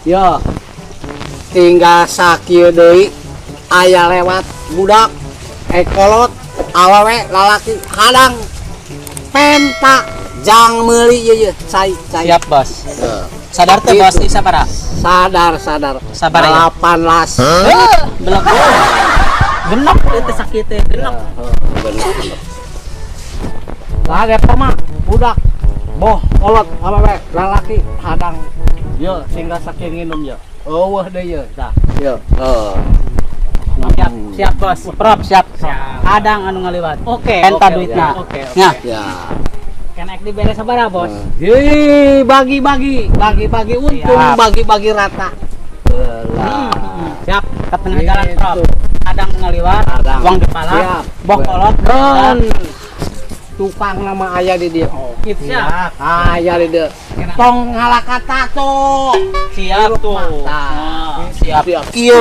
Ya. Tinggal sakieu deui aya lewat budak ekolot awewe lalaki hadang pempa jang meuli ieu cai. Siap, Bos. Sadar teh Bos di sabara? Sadar. Sabar ya. 18. Belum. Genep teh sakit teh, genep. Bener. Lage pama budak boh kolot awewe lalaki hadang ieu tinggal sakieu nginum ieu. Eueuh deui ieu tah. Ieu. Siap Bos. Prop siap. Kadang anu ngaliwat. Oke. Penta duitna. Oke. Ya. Kenek diberes sabaraha Bos? Bagi-bagi untung, Siap. bagi-bagi rata. Siap. Ke tengah jalan prop. Kadang ngaliwat, Kadang. uang dipala, Siap. boh kolot Dan tukang nama aya di dia. gitu siap. Aya di dia. Tong ngalakata tuh. Siap tuh. Nah, Siap. Kieu.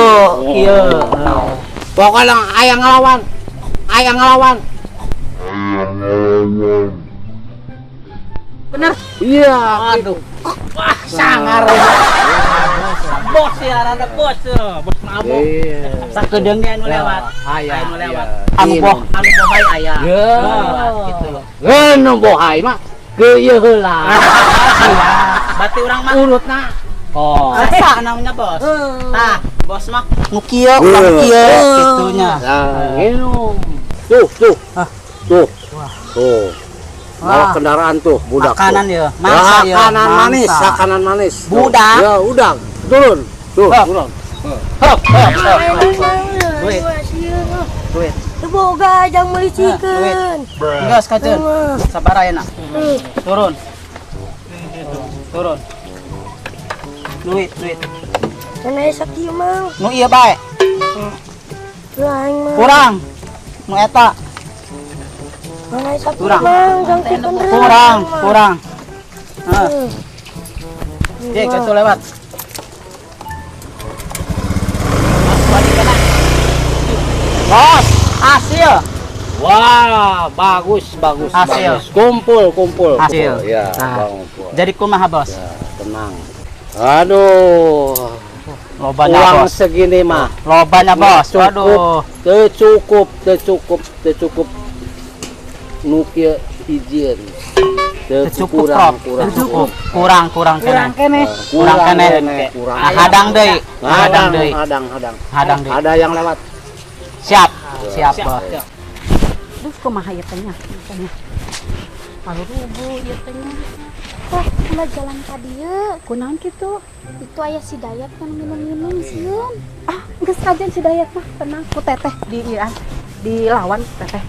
Pokoknya aya ngelawan. Bener. Iya. Aduh. Wah, sangar. Bos ya, rada bos. Bos mabok. Iya. Sakedeung ge anu lewat. Aya. Anu lewat. Iya. Anu boh bae aya. Ya. Gitu. Nu bohai mah ke ieu heula. Berarti urang mah Urutna. Oh. asa namanya Bos. Tah, Bos mah nu kieu, urang kieu kitunya. Nah, minum. Tuh. Tuh. Bawa kendaraan tuh, budak. Makanan tuh. ya, mangsa ya. Makanan manis. Budak. Ya, udah. Turun. Tuh, Hop. turun. Hop. Duit. Duit. Boga jang melicikeun. Geus kaceun. Sabar aya nak. Turun. Duit. Cenah sakieu mah. Nu ieu bae. Lain mah. Kurang. Nu eta Cenah sakieu Kurang. mah jang kurang. Heeh. Ye, kacu lewat. Bos, hasil. Wah, bagus. Hasil. Kumpul. Hasil. Ya, Nah. kumpul. Jadi kumaha, Bos? Ya, tenang. Aduh. Lobanya, Uang Bos. segini mah. Lobanya, Bos. Waduh. Teu cukup. Nu kieu izin. Teu Cukup, Prof. Cukup. Kurang kene. Kurang kene. Nah, hadang deui. Hadang deui. Hadang deui. Ada yang lewat. Siap, Bos. Duh kumaha ieu teh nya? Anu rubuh ieu teh nya. Teh, ulah jalan ka dieu. Kunaon kitu? Itu aya si Dayat kan minum-minum sieun. Geus kajen si Dayat mah tenang ku teteh dilawan teteh.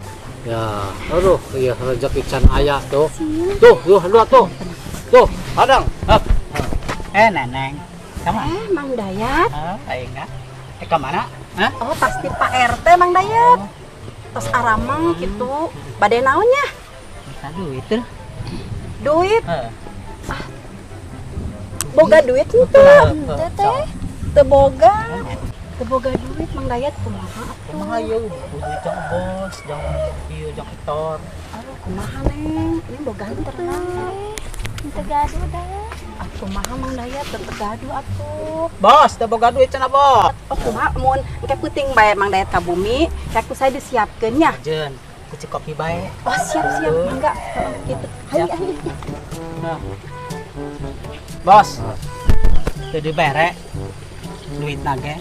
Ya, aduh, iya rezeki can aya tuh. Sieun. Tuh, hadang. Hap. Neneng. Kemana? Mang Dayat. Aing enggak. Kemana? Hah? Oh, pasti Pak RT Mang Dayat. Tos aramang gitu. Bade naonnya? Bisa duit tuh. Duit. Heeh. Boga duit henteu. Teteh. Teu boga duit Mang Dayat kumaha atuh? Kumaha yeuh? Duit jang Bos, jang ieu jang Hector. Aduh kumaha Neng? Ini boga henteu Henteu gaduh dah. Kumaha Mang Dayat teu gaduh atuh. Bos, teu boga duit cenah, Bos. Oh kumaha mun engke peuting bae Mang Dayat ka bumi, kaku saya disiapkeun nya. Jen, kuci kopi bae. Oh siap enggak gitu. Hayu. Nah. Bos. Teu dibere. Duit nage.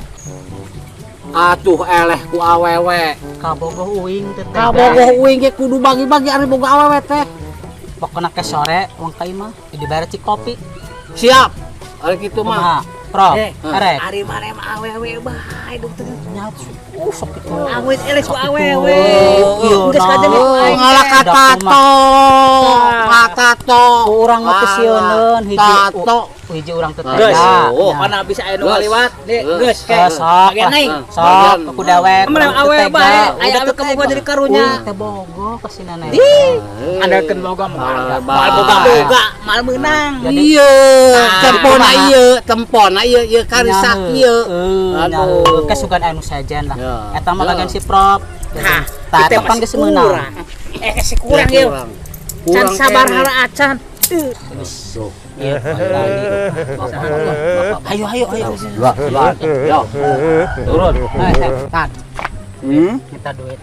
Atuh eleh ku awewe. Kabogoh uing teh. Kabogoh uing ge kudu bagi-bagi ari boga awewe teh. Pokona ke sore uang ka imah dibere cik kopi. Siap. Ari kitu mah. Kumaha? Pro. Arek. Ari mane mah awewe bae dokter. Nyatu. Sok itu. Awet elek ku Sok awewe. itu. Geus kajen ku aing. Ngalah katato. Urang mah teu sieuneun hiji urang teh teh. Geus. Oh, kana bisa aya nu ngaliwat. Nih, geus ke. Sok. Bagian naik. Sok aku dewek. Amun awewe bae, aya awewe kamu jadi karunya. Teh bogo kasina nenek. Andalkeun boga mah. Mal boga, mal meunang. Iya, tempona ieu karisa ieu. Aduh, kesukaan anu sajen lah. Ya. Eta mah bagian si Prop. Nah, Tah, kita tepan masih geus meunang. kurang. Si kurang ye. Can sabar hara acan. Tuh. Iya. Ayo. Yo. Turun. Tad, Hmm? minta duit.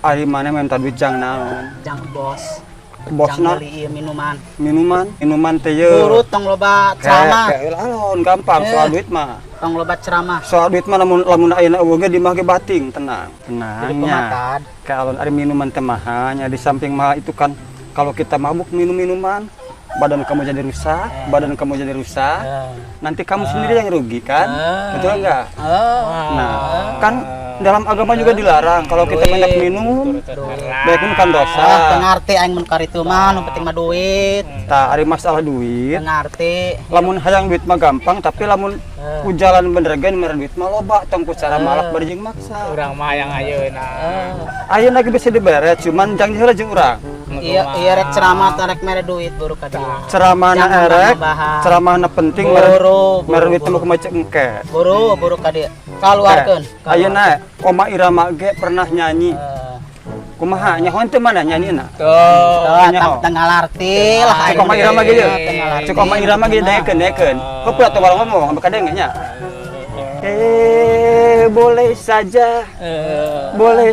Ari mana minta duit jang naon? Jang bos. Bosna Jang beli ieu minuman. minuman teh yeuh. Urut tong loba ceramah. Kayak alon gampang soal duit mah. Tong loba ceramah. Soal duit mah lamun ayeuna eueuh ge di mah ge bating, tenang. Jadi Tenangnya. pematad. Kayak alon ari minuman teh mahanya di samping mahal itu kan kalau kita mabuk minum minuman badan kamu jadi rusak, nanti kamu sendiri yang rugi kan, betul enggak? Nah, kan dalam agama juga dilarang kalau kita banyak minum, baik itu kan dosa. Ngarti aing mun karitu mah nu penting mah duit. Tak ada masalah duit. Ngarti. Lamun hayang duit mah gampang, tapi lamun ku jalan bener gen mere duit mah loba tong ku cara malak berjing maksa. Urang mah yang ayeuna. Ayeuna ge bisa dibere, cuman jangan heula jeung urang. Iya rek ceramah tarek mere duit baru ka dia. Ceramahna Jangan erek, nambah-nambah. ceramahna penting Buru, mere duit teh kumaha engke. Buru ka dia. Kaluarkeun. Ayeuna Oma Irama ge pernah nyanyi. Kumaha nyahoan teh mana nyanyina? Tuh, tengah arti lah. Cek Oma Irama ge ye. Tengah arti. Cek Oma Irama ge daekeun. Heupeut teh balang ngomong ka denge nya. Boleh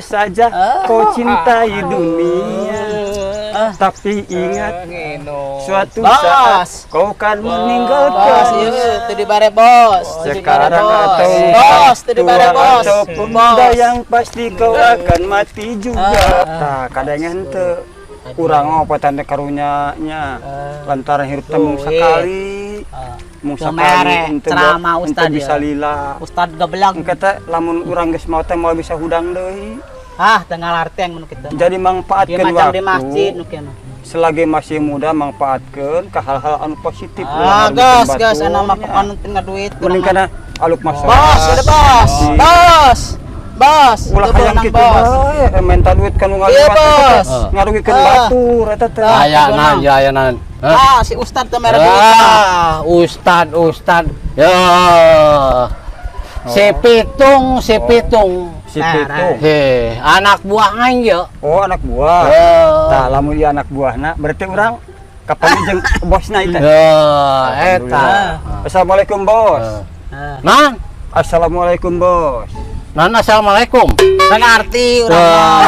saja kau cintai dunia, tapi ingat suatu saat kau kan meninggalkan. Bos, ieu teu dibare bos. Sekarang atau bos, teu dibare bos. atau pemuda yang pasti kau akan mati juga. Tah kadangan teu urang ngopotan teh karunya nya lantaran hirup teh mung sakali. Mung sakali ceramah ustad bisa lila. Ustad gabelang. Engke teh lamun urang geus mau teh mau bisa hudang deui. Tengah arti yang mun kitu. Jadi manfaatkeun macam di waktu. masjid nu kieu. Selagi masih muda manfaatkeun ke hal-hal anu positif. Gas anu mah anu tengah duit. Kuning kana aluk masa. Bos, ada bos. Bos, ulah hayang kitu bae, minta duit kan ngaliwat ngarugikeun batur eta teh. Ayanan. Si Ustad teh mere duit. Ustad. Ya. Si Pitung. Si Pitung. Heh, anak buah aing ya. Oh, anak buah. Tah lamun ieu anak buahna berarti urang kapan jeung bosna itu. Eta. Assalamualaikum, Bos. Nan, Assalamualaikum, Bos. assalamualaikum. Tengah arti urang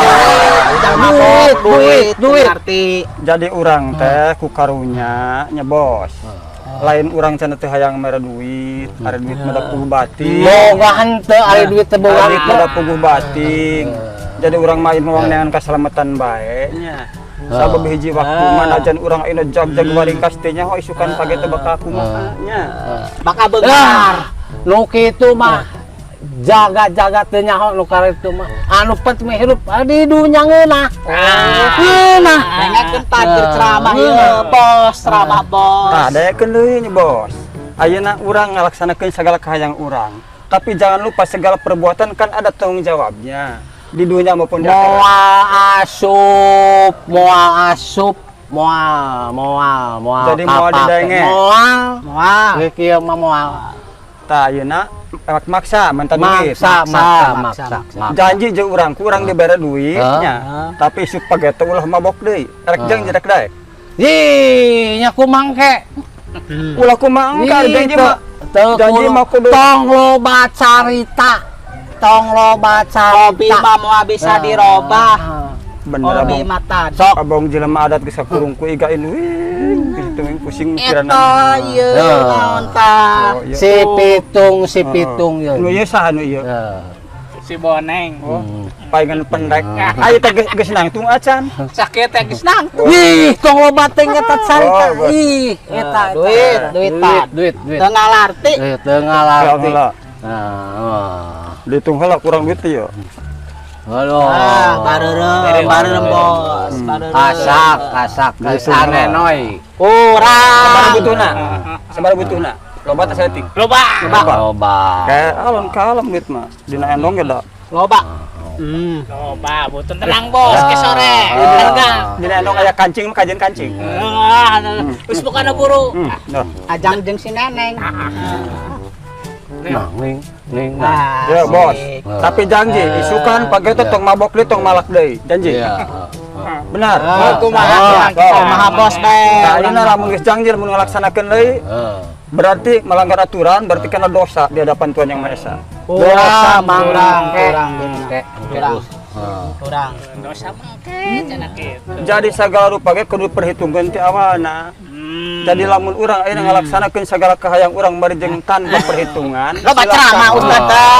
duit. Arti. Jadi urang teh ku karunya nya, Bos. Lain urang cenah teh hayang mere duit, are duit mah da puguh bating. Boga henteu ari duit teh boga duit mah da puguh bating. Jadi urang main mawang neangan kaselamatan bae nya. Sabab hiji waktu manajan urang ayeuna jag-jag waringkas teh nya isukan page teh bakal kumaha nya. Bakal beungar. Nu kitu mah jaga-jaga teu nyaho nu karitu mah. Anu penting hirup di dunya ngeunah. Ngeunah. Dengekeun takdir ceramah ieu, Bos, ceramah Bos. Tah daekeun deui nya, Bos. Ayeuna urang ngalaksanakeun sagala kahayang urang. Tapi jangan lupa segala perbuatan kan ada tanggung jawabnya. Di dunia maupun di akhirat. Moal. Jadi moal didenge. Moal. Kieu mah moal. Tah ayeuna maksa minta duit. Maksa. Janji jeung urang, kurang dibere duitnya. Tapi isuk page teh ulah mabok deui. Rek jeung jedak dae. Nya kumangke. Ulah kumaha engke janji mah. Janji mah kudu tong loba carita. Hobi mah moal bisa dirobah. Bener Hobi abang. mata. Sok abang jelema adat geus sakurung ku igain gitu pusing pikiran. Eta ieu naon tah? Si Pitung ya. Nu ieu saha nu ieu? Si Boneng. Paingan pendek. Ayo teh geus nangtung acan. Sakit teh geus nang. Ih, tong loba teh eta carita. Ih, eta Duit. Tengah arti. Tengah larti. Ditung heula kurang duit ieu. Halo. Bareureum Bos. Kasak. Kesane noy. Sabar butuhna. Loba teh saeutik. Loba. Kayak kalem duit mah. Dina endong ge da. Loba. Loba, butuh tenang Bos ke sore. Harga. Dina endong aya kancing mah kajen kancing. Geus bukana buru. Ajang jeung si Neneng. Ning. Ya, Bos. Tapi janji isukan page teh tong mabok deui tong malak deui. Janji. Benar. Kumaha bos bae. Nah, ini lamun geus jangjil mun ngalaksanakeun deui berarti melanggar aturan, berarti kena dosa di hadapan Tuhan Yang Maha Esa. Kurang. Dosa make cenah kitu. Jadi segala rupa ge kudu perhitungkeun ti awalna. Jadi lamun urang ayeuna ngalaksanakeun segala kahayang urang bari jeung tanpa perhitungan. Lo baca ceramah Ustaz teh.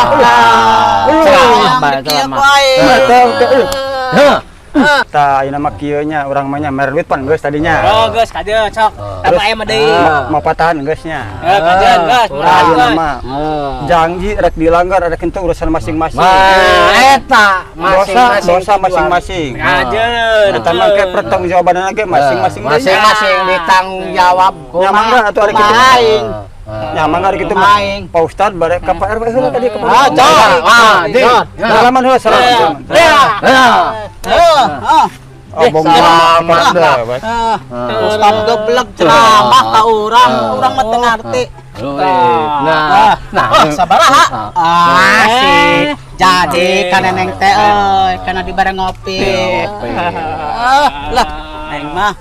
Tah ayeuna mah kieu nya urang mah nya merduit pan geus tadinya. Oh, geus kadeun sok. Apa aya mah deui. Mau patahan geusnya. Kadeun geus. Ayeuna mah janji rek dilanggar rek itu urusan masing-masing. Eta Dosa masing-masing. Kadeun. Eta mah ke pertanggungjawabanna ge masing-masing. Masing-masing ditanggung jawab. Ya mangga atuh ari kitu. Ya mangga ari kitu mah. Pak Ustad barek ka Pak RW heula tadi ka Pak. Salaman heula salaman. Abang selamat dah. Ustaz geblek ceramah ka urang mah teu ngarti. Nah, sabaraha? Asik. Jadi kana neng teh euy, kana di bareng ngopi. Lah, neng mah.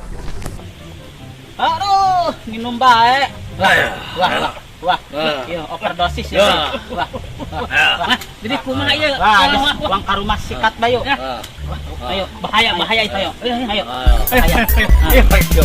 Aduh, minum bae. Wah, ieu overdosis ya. Wah. Jadi kumaha ieu? Uang ka rumah sikat bayu. Ayo, bahaya itu ayo. Ayo. Ayo.